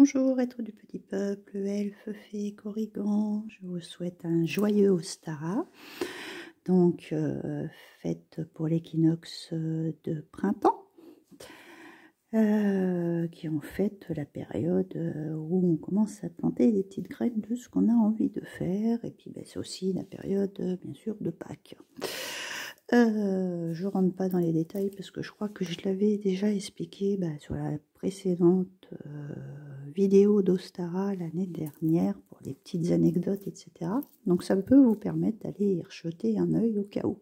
Bonjour, être du petit peuple, elfes, fées, corrigans, je vous souhaite un joyeux Ostara, donc fête pour l'équinoxe de printemps, qui est en fait la période où on commence à planter des petites graines de ce qu'on a envie de faire, et puis c'est aussi la période bien sûr de Pâques. Je rentre pas dans les détails parce que je crois que je l'avais déjà expliqué sur la précédente vidéo d'Ostara l'année dernière pour les petites anecdotes, etc. Donc ça peut vous permettre d'aller y jeter un œil au cas où.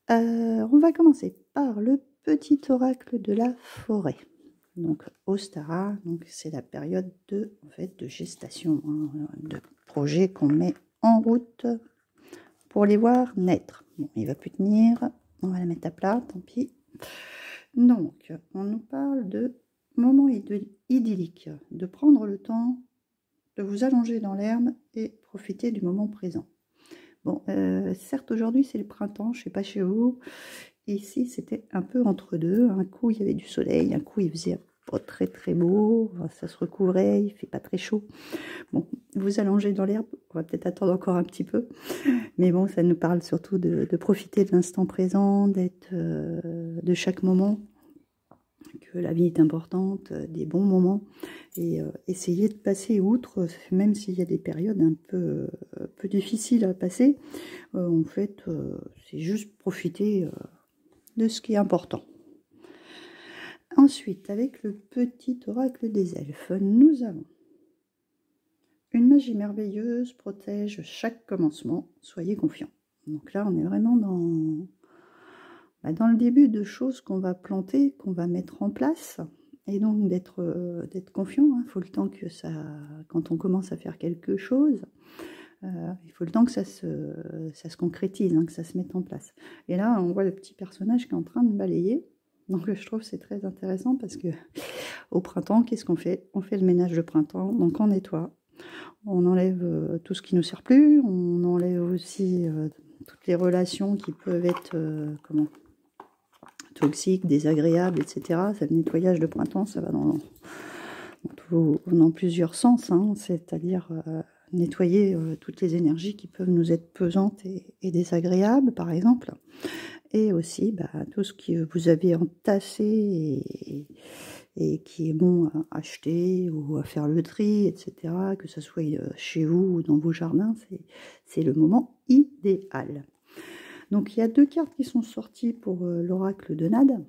On va commencer par le petit oracle de la forêt. Donc Ostara, donc c'est la période de gestation, de projets qu'on met en route pour les voir naître. Bon, il va plus tenir, on va la mettre à plat, tant pis. Donc, on nous parle de moments idylliques, de prendre le temps de vous allonger dans l'herbe et profiter du moment présent. Bon, certes, aujourd'hui, c'est le printemps, je ne sais pas chez vous. Ici, c'était un peu entre deux. Un coup, il y avait du soleil, un coup, il faisait pas très très beau, ça se recouvrait, il fait pas très chaud. Bon, vous allongez dans l'herbe, on va peut-être attendre encore un petit peu. Mais bon, ça nous parle surtout de profiter de l'instant présent, d'être de chaque moment, que la vie est importante, des bons moments, et essayer de passer outre, même s'il y a des périodes un peu difficiles à passer. En fait, c'est juste profiter de ce qui est important. Ensuite, avec le petit oracle des elfes, nous avons: une magie merveilleuse protège chaque commencement, soyez confiants. Donc là, on est vraiment dans le début de choses qu'on va planter, qu'on va mettre en place, et donc d'être confiant. Il faut le temps que ça, quand on commence à faire quelque chose, il faut le temps que ça se concrétise, que ça se mette en place. Et là, on voit le petit personnage qui est en train de balayer. Donc je trouve que c'est très intéressant parce que au printemps, qu'est-ce qu'on fait? On fait le ménage de printemps, donc on nettoie. On enlève tout ce qui ne nous sert plus, on enlève aussi toutes les relations qui peuvent être toxiques, désagréables, etc. C'est le nettoyage de printemps, ça va dans plusieurs sens, c'est-à-dire nettoyer toutes les énergies qui peuvent nous être pesantes et désagréables, par exemple, et aussi tout ce que vous avez entassé et qui est bon à acheter ou à faire le tri, etc., que ce soit chez vous ou dans vos jardins, c'est le moment idéal. Donc il y a deux cartes qui sont sorties pour l'oracle de Nade.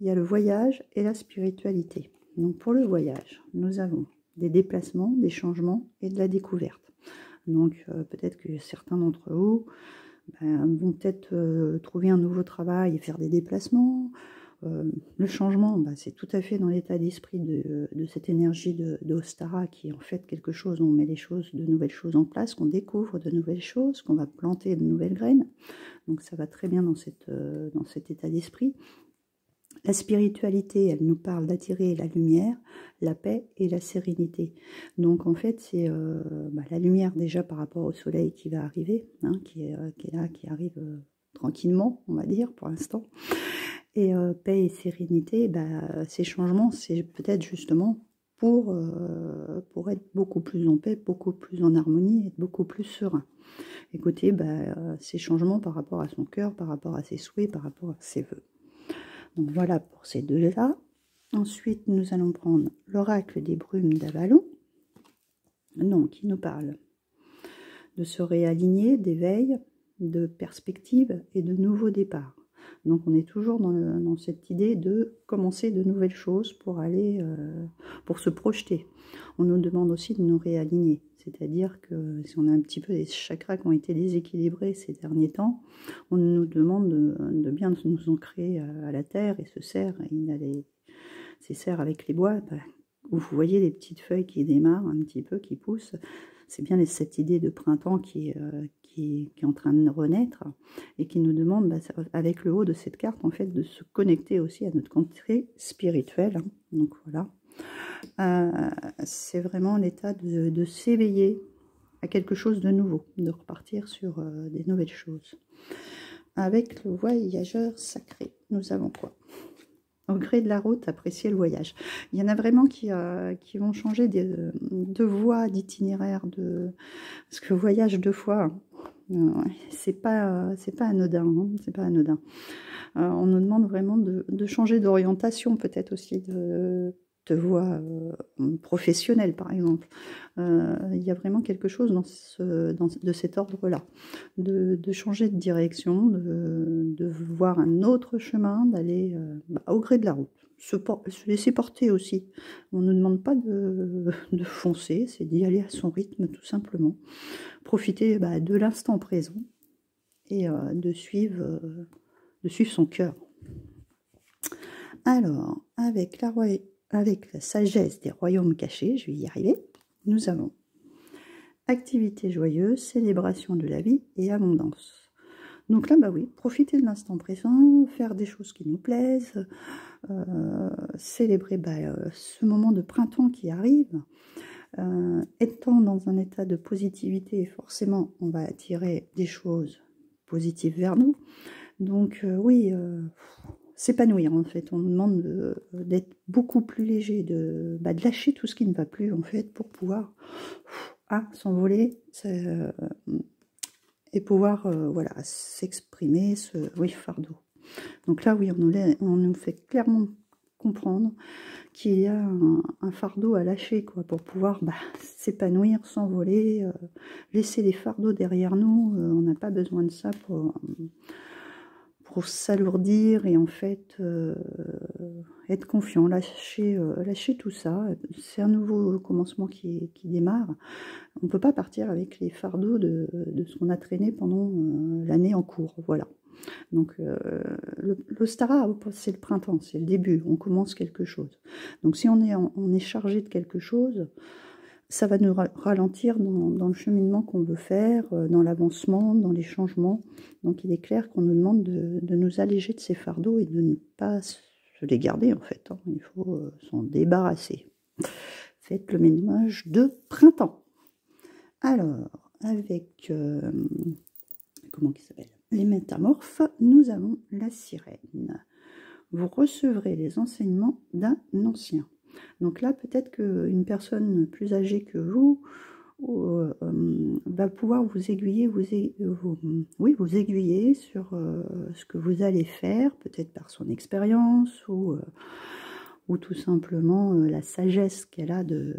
Il y a le voyage et la spiritualité. Donc pour le voyage, nous avons des déplacements, des changements et de la découverte. Donc peut-être que certains d'entre vous vont peut-être trouver un nouveau travail et faire des déplacements. Le changement, c'est tout à fait dans l'état d'esprit de cette énergie de Ostara, qui est en fait quelque chose où on met de nouvelles choses en place, qu'on découvre de nouvelles choses, qu'on va planter de nouvelles graines. Donc ça va très bien dans cet état d'esprit. La spiritualité, elle nous parle d'attirer la lumière, la paix et la sérénité. Donc en fait, c'est la lumière déjà par rapport au soleil qui va arriver, qui est là, qui arrive tranquillement, on va dire, pour l'instant. Et paix et sérénité, ces changements, c'est peut-être justement pour être beaucoup plus en paix, beaucoup plus en harmonie, être beaucoup plus serein. Écoutez, ces changements par rapport à son cœur, par rapport à ses souhaits, par rapport à ses vœux. Donc voilà pour ces deux-là. Ensuite, nous allons prendre l'oracle des brumes d'Avalon, qui nous parle de se réaligner, d'éveil, de perspective et de nouveaux départs. Donc on est toujours dans cette idée de commencer de nouvelles choses pour aller, pour se projeter. On nous demande aussi de nous réaligner, c'est-à-dire que si on a un petit peu des chakras qui ont été déséquilibrés ces derniers temps, on nous demande de bien nous ancrer à la terre, et ce cerf, ces cerfs avec les bois, où vous voyez les petites feuilles qui démarrent un petit peu, qui poussent. C'est bien cette idée de printemps qui est en train de renaître et qui nous demande, avec le haut de cette carte, en fait, de se connecter aussi à notre côté spirituel. Donc voilà, c'est vraiment l'état de s'éveiller à quelque chose de nouveau, de repartir sur des nouvelles choses. Avec le voyageur sacré, nous avons quoi? Au gré de la route, appréciez le voyage. Il y en a vraiment qui vont changer de voie, d'itinéraire, parce que voyage 2 fois, c'est pas anodin, hein, c'est pas anodin. On nous demande vraiment de changer d'orientation, peut-être aussi de voie professionnelle, par exemple. Il y a vraiment quelque chose de cet ordre-là, de changer de direction, de voir un autre chemin, d'aller au gré de la route. Se laisser porter aussi. On ne nous demande pas de foncer, c'est d'y aller à son rythme, tout simplement. Profiter de l'instant présent et de suivre son cœur. Alors, avec la sagesse des royaumes cachés, je vais y arriver, nous avons activité joyeuse, célébration de la vie et abondance. Donc là, oui, profiter de l'instant présent, faire des choses qui nous plaisent, célébrer ce moment de printemps qui arrive. Étant dans un état de positivité, forcément, on va attirer des choses positives vers nous. Donc oui, s'épanouir en fait. On nous demande d'être beaucoup plus léger, de lâcher tout ce qui ne va plus en fait pour pouvoir s'envoler et pouvoir voilà, s'exprimer fardeau. Donc là oui, on nous fait clairement comprendre qu'il y a un fardeau à lâcher quoi, pour pouvoir s'épanouir, s'envoler, laisser les fardeaux derrière nous. On n'a pas besoin de ça pour s'alourdir et en fait être confiant, lâcher tout ça. C'est un nouveau commencement qui démarre. On ne peut pas partir avec les fardeaux de ce qu'on a traîné pendant l'année en cours, voilà. Donc le Stara, c'est le printemps, c'est le début, on commence quelque chose. Donc si on est chargé de quelque chose, ça va nous ralentir dans le cheminement qu'on veut faire, dans l'avancement, dans les changements. Donc il est clair qu'on nous demande de nous alléger de ces fardeaux et de ne pas se les garder en fait. Hein. Il faut s'en débarrasser. Faites le ménage de printemps. Alors, avec, comment il s'appelle ? Les métamorphes, nous avons la sirène. Vous recevrez les enseignements d'un ancien. Donc là, peut-être qu'une personne plus âgée que vous va pouvoir vous aiguiller, vous aiguiller sur ce que vous allez faire, peut-être par son expérience ou tout simplement la sagesse qu'elle a de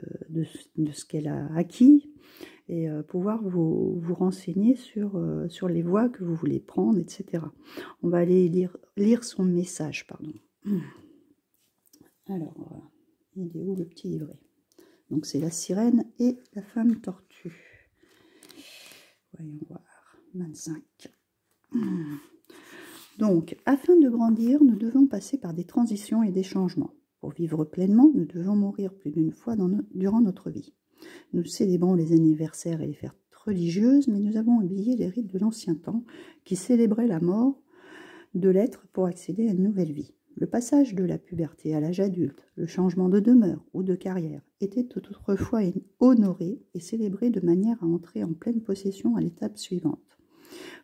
ce qu'elle a acquis, et pouvoir vous renseigner sur les voies que vous voulez prendre, etc. On va aller lire son message, pardon. Alors, il est où le petit livret? Donc c'est la sirène et la femme tortue. Voyons voir, 25. Donc, afin de grandir, nous devons passer par des transitions et des changements. Pour vivre pleinement, nous devons mourir plus d'une fois durant notre vie. Nous célébrons les anniversaires et les fêtes religieuses, mais nous avons oublié les rites de l'ancien temps qui célébraient la mort de l'être pour accéder à une nouvelle vie. Le passage de la puberté à l'âge adulte, le changement de demeure ou de carrière était autrefois honoré et célébré de manière à entrer en pleine possession à l'étape suivante.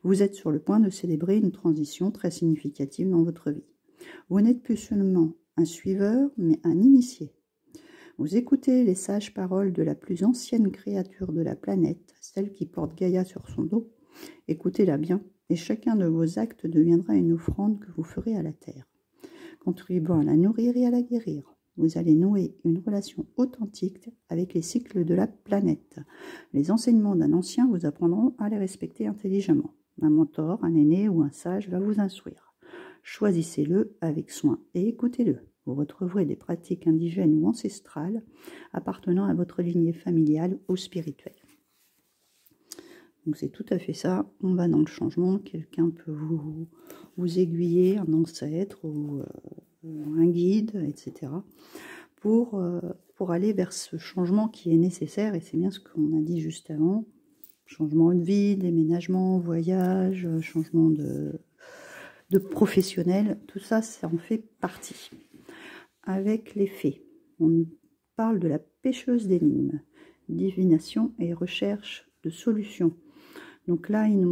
Vous êtes sur le point de célébrer une transition très significative dans votre vie. Vous n'êtes plus seulement un suiveur, mais un initié. Vous écoutez les sages paroles de la plus ancienne créature de la planète, celle qui porte Gaïa sur son dos. Écoutez-la bien, et chacun de vos actes deviendra une offrande que vous ferez à la terre. Contribuant à la nourrir et à la guérir, vous allez nouer une relation authentique avec les cycles de la planète. Les enseignements d'un ancien vous apprendront à les respecter intelligemment. Un mentor, un aîné ou un sage va vous instruire. Choisissez-le avec soin et écoutez-le. Vous retrouverez des pratiques indigènes ou ancestrales appartenant à votre lignée familiale ou spirituelle. Donc c'est tout à fait ça, on va dans le changement, quelqu'un peut vous aiguiller, un ancêtre ou un guide, etc. pour aller vers ce changement qui est nécessaire, et c'est bien ce qu'on a dit juste avant, changement de vie, déménagement, voyage, changement de professionnel, tout ça, ça en fait partie. Avec les fées, on parle de la pêcheuse d'énigmes, divination et recherche de solutions. Donc là, il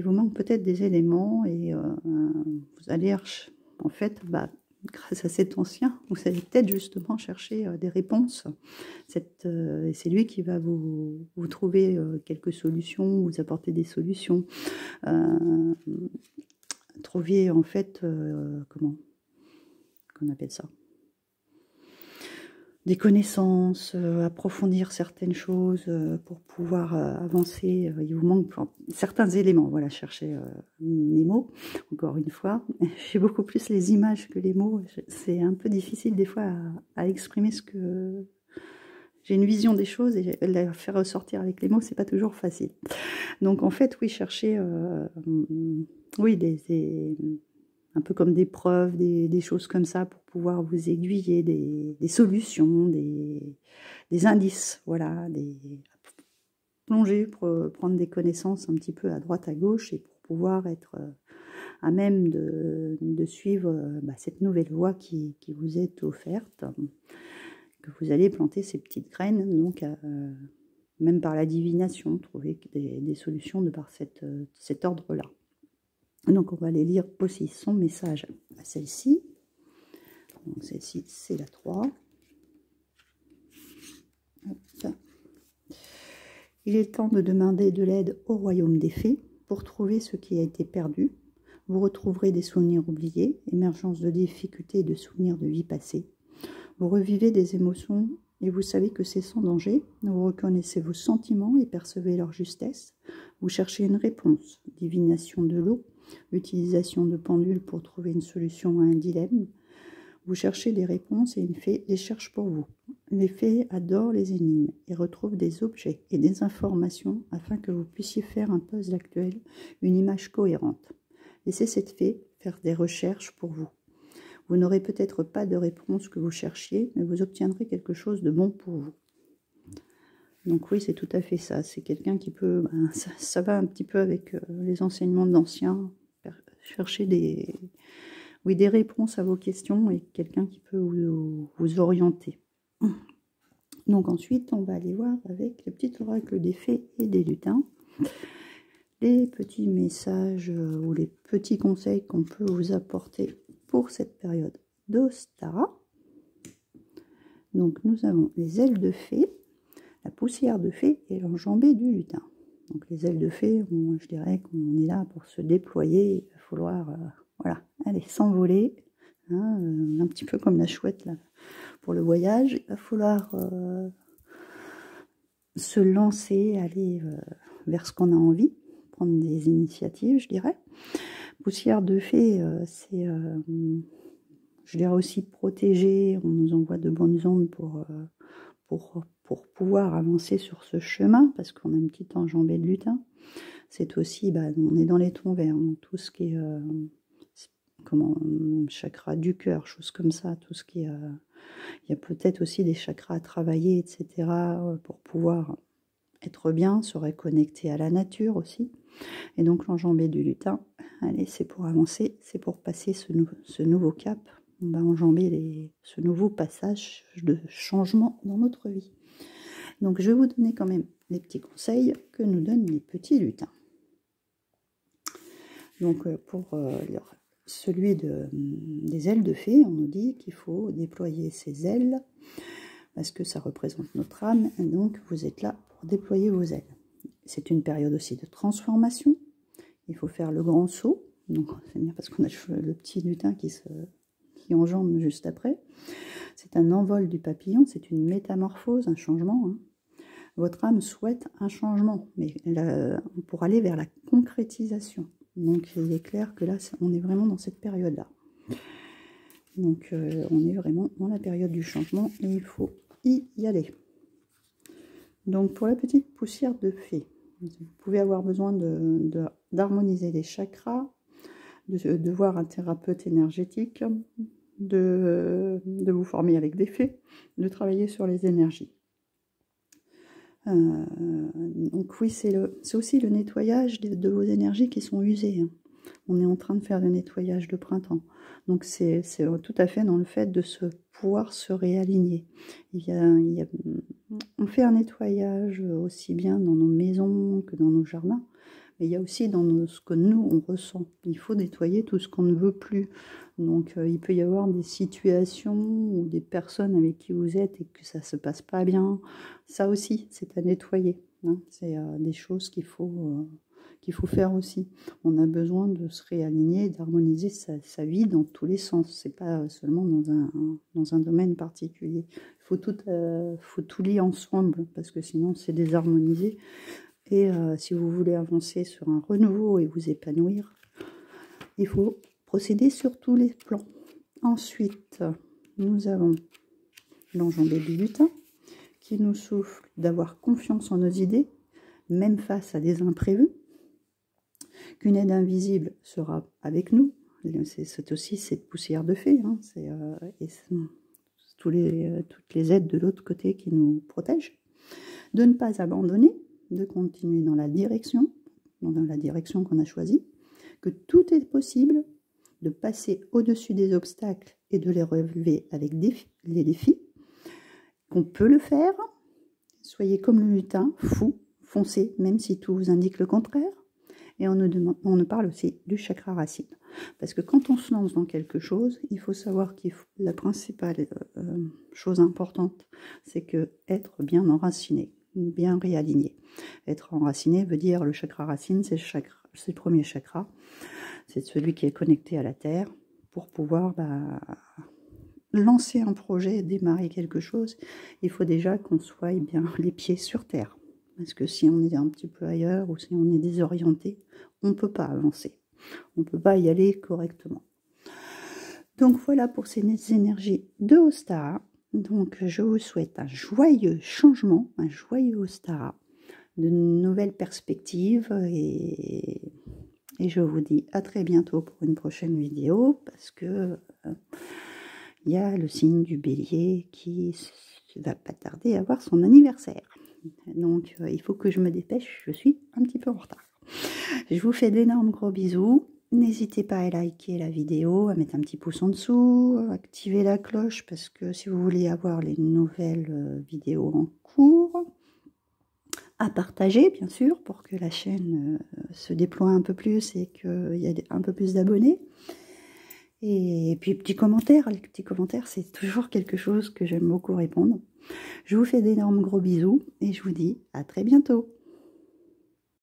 vous manque peut-être des éléments et vous allez en fait grâce à cet ancien, vous allez peut-être justement chercher des réponses. C'est lui qui va vous trouver quelques solutions, vous apporter des solutions. Trouver en fait, comment qu'on appelle ça, des connaissances, approfondir certaines choses pour pouvoir avancer. Il vous manque certains éléments. Voilà, chercher mes mots, encore une fois. J'ai beaucoup plus les images que les mots. C'est un peu difficile des fois à exprimer ce que... J'ai une vision des choses et la faire ressortir avec les mots, c'est pas toujours facile. Donc en fait, oui, chercher oui, un peu comme des preuves, des choses comme ça pour pouvoir vous aiguiller, des solutions, des indices, voilà, plonger pour prendre des connaissances un petit peu à droite, à gauche et pour pouvoir être à même de suivre cette nouvelle voie qui vous est offerte, que vous allez planter ces petites graines, donc même par la divination, trouver des solutions de par cet ordre-là. Donc on va aller lire aussi son message à celle-ci. Donc celle-ci, c'est la 3. Hop. Il est temps de demander de l'aide au royaume des fées pour trouver ce qui a été perdu. Vous retrouverez des souvenirs oubliés, émergence de difficultés et de souvenirs de vie passée. Vous revivez des émotions et vous savez que c'est sans danger. Vous reconnaissez vos sentiments et percevez leur justesse. Vous cherchez une réponse, divination de l'eau, utilisation de pendules pour trouver une solution à un dilemme. Vous cherchez des réponses et une fée les cherche pour vous. Les fées adorent les énigmes et retrouvent des objets et des informations afin que vous puissiez faire un puzzle actuel, une image cohérente. Laissez cette fée faire des recherches pour vous. Vous n'aurez peut-être pas de réponse que vous cherchiez, mais vous obtiendrez quelque chose de bon pour vous. Donc oui, c'est tout à fait ça. C'est quelqu'un qui peut... ça va un petit peu avec les enseignements d'anciens. Chercher des réponses à vos questions et quelqu'un qui peut vous orienter. Donc ensuite, on va aller voir avec le petit oracle des fées et des lutins. Les petits messages ou les petits conseils qu'on peut vous apporter pour cette période d'Ostara. Donc nous avons les ailes de fée, la poussière de fée et l'enjambée du lutin. Donc les ailes de fée, je dirais qu'on est là pour se déployer, il va falloir voilà, aller s'envoler, hein, un petit peu comme la chouette là, pour le voyage. Il va falloir se lancer, aller vers ce qu'on a envie, prendre des initiatives, je dirais. Poussière de fée, c'est, je dirais aussi protéger, on nous envoie de bonnes ondes pour pouvoir avancer sur ce chemin, parce qu'on a une petite enjambée de lutin. C'est aussi, on est dans les tons verts, donc tout ce qui est, chakra du cœur, choses comme ça, tout ce qui est, il y a peut-être aussi des chakras à travailler, etc., pour pouvoir être bien, se reconnecter à la nature aussi. Et donc l'enjambée du lutin, allez, c'est pour avancer, c'est pour passer ce nouveau cap. On va enjamber ce nouveau passage de changement dans notre vie. Donc je vais vous donner quand même les petits conseils que nous donnent les petits lutins. Donc pour celui des ailes de fée, on nous dit qu'il faut déployer ses ailes parce que ça représente notre âme, et donc vous êtes là pour déployer vos ailes. C'est une période aussi de transformation, il faut faire le grand saut, donc c'est bien parce qu'on a le petit lutin qui enjambe juste après. C'est un envol du papillon, c'est une métamorphose, un changement. Hein. Votre âme souhaite un changement, mais pour aller vers la concrétisation. Donc il est clair que là, on est vraiment dans cette période-là. Donc on est vraiment dans la période du changement et il faut y aller. Donc pour la petite poussière de fée, vous pouvez avoir besoin d'harmoniser les chakras, de voir un thérapeute énergétique, de vous former avec des fées, de travailler sur les énergies. Donc oui, c'est aussi le nettoyage de vos énergies qui sont usées. Hein. On est en train de faire le nettoyage de printemps. Donc c'est tout à fait dans le fait de pouvoir se réaligner. On fait un nettoyage aussi bien dans nos maisons que dans nos jardins, Mais il y a aussi dans ce que nous, on ressent. Il faut nettoyer tout ce qu'on ne veut plus. Donc, il peut y avoir des situations ou des personnes avec qui vous êtes et que ça ne se passe pas bien. Ça aussi, c'est à nettoyer. Hein. C'est des choses qu'il faut faire aussi. On a besoin de se réaligner, d'harmoniser sa vie dans tous les sens. C'est pas seulement dans un domaine particulier. Faut tout lier ensemble parce que sinon c'est désharmonisé. Et si vous voulez avancer sur un renouveau et vous épanouir, il faut procéder sur tous les plans. Ensuite, nous avons l'enjambé du lutin qui nous souffle d'avoir confiance en nos idées, même face à des imprévus, qu'une aide invisible sera avec nous. C'est aussi cette poussière de fée, hein, toutes les aides de l'autre côté qui nous protègent. De ne pas abandonner, de continuer dans la direction qu'on a choisie, que tout est possible, de passer au-dessus des obstacles et de les relever avec les défis, qu'on peut le faire. Soyez comme le lutin, fou, foncez, même si tout vous indique le contraire. Et on nous parle aussi du chakra racine. Parce que quand on se lance dans quelque chose, il faut savoir que la principale chose importante, c'est que être bien enraciné, bien réaligné. Être enraciné veut dire, le chakra racine, c'est le premier chakra. C'est celui qui est connecté à la terre pour pouvoir lancer un projet, démarrer quelque chose. Il faut déjà qu'on soit bien les pieds sur terre. Parce que si on est un petit peu ailleurs ou si on est désorienté, on ne peut pas avancer. On ne peut pas y aller correctement. Donc voilà pour ces énergies de Ostara. Donc je vous souhaite un joyeux changement, un joyeux Ostara, de nouvelles perspectives et je vous dis à très bientôt pour une prochaine vidéo parce que il y a le signe du bélier qui va pas tarder à avoir son anniversaire. Donc, il faut que je me dépêche, je suis un petit peu en retard. Je vous fais d'énormes gros bisous. N'hésitez pas à liker la vidéo, à mettre un petit pouce en dessous, à activer la cloche parce que si vous voulez avoir les nouvelles vidéos en cours, à partager bien sûr pour que la chaîne se déploie un peu plus et qu'il y ait un peu plus d'abonnés. Et puis, les petits commentaires, c'est toujours quelque chose que j'aime beaucoup répondre. Je vous fais d'énormes gros bisous et je vous dis à très bientôt.